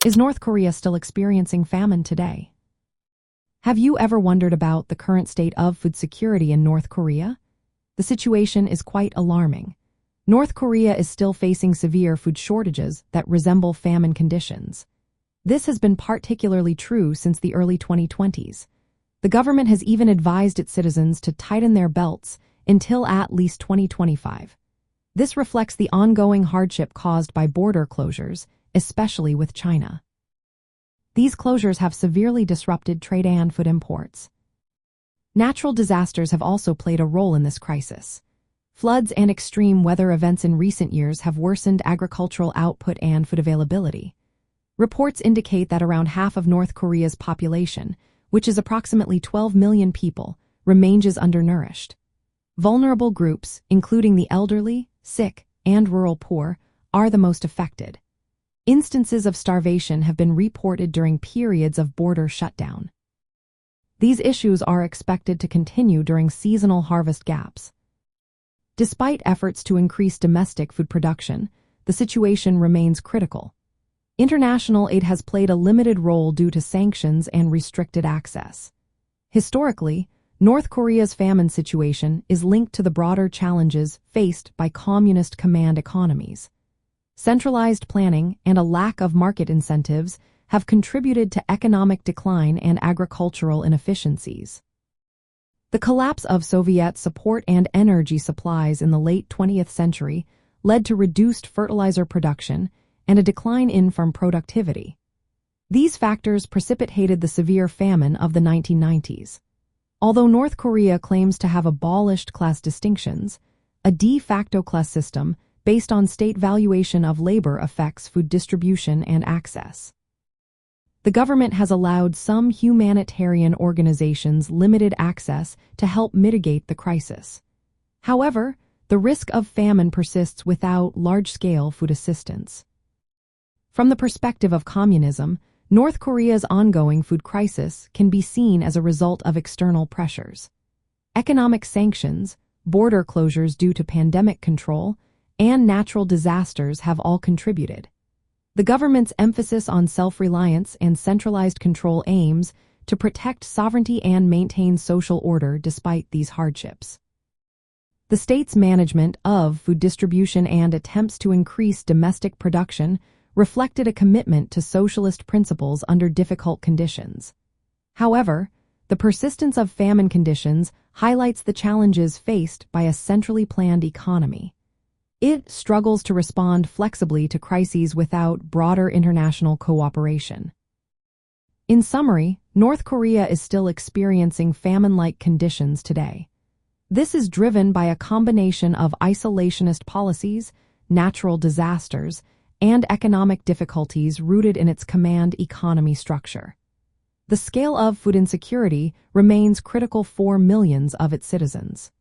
Is North Korea still experiencing famine today? Have you ever wondered about the current state of food security in North Korea? The situation is quite alarming. North Korea is still facing severe food shortages that resemble famine conditions. This has been particularly true since the early 2020s. The government has even advised its citizens to tighten their belts until at least 2025. This reflects the ongoing hardship caused by border closures, especially with China. These closures have severely disrupted trade and food imports. Natural disasters have also played a role in this crisis. Floods and extreme weather events in recent years have worsened agricultural output and food availability. Reports indicate that around half of North Korea's population, which is approximately 12 million people, remains undernourished. Vulnerable groups, including the elderly, sick, and rural poor, are the most affected. Instances of starvation have been reported during periods of border shutdown. These issues are expected to continue during seasonal harvest gaps. Despite efforts to increase domestic food production, the situation remains critical. International aid has played a limited role due to sanctions and restricted access. Historically, North Korea's famine situation is linked to the broader challenges faced by communist command economies. Centralized planning and a lack of market incentives have contributed to economic decline and agricultural inefficiencies. The collapse of Soviet support and energy supplies in the late 20th century led to reduced fertilizer production and a decline in farm productivity. These factors precipitated the severe famine of the 1990s. Although North Korea claims to have abolished class distinctions, a de facto class system based on state valuation of labor affects food distribution and access. The government has allowed some humanitarian organizations limited access to help mitigate the crisis. However, the risk of famine persists without large-scale food assistance. From the perspective of communism, North Korea's ongoing food crisis can be seen as a result of external pressures. Economic sanctions, border closures due to pandemic control, and natural disasters have all contributed. The government's emphasis on self-reliance and centralized control aims to protect sovereignty and maintain social order despite these hardships. The state's management of food distribution and attempts to increase domestic production reflected a commitment to socialist principles under difficult conditions. However, the persistence of famine conditions highlights the challenges faced by a centrally planned economy. It struggles to respond flexibly to crises without broader international cooperation. In summary, North Korea is still experiencing famine-like conditions today. This is driven by a combination of isolationist policies, natural disasters, and economic difficulties rooted in its command economy structure. The scale of food insecurity remains critical for millions of its citizens.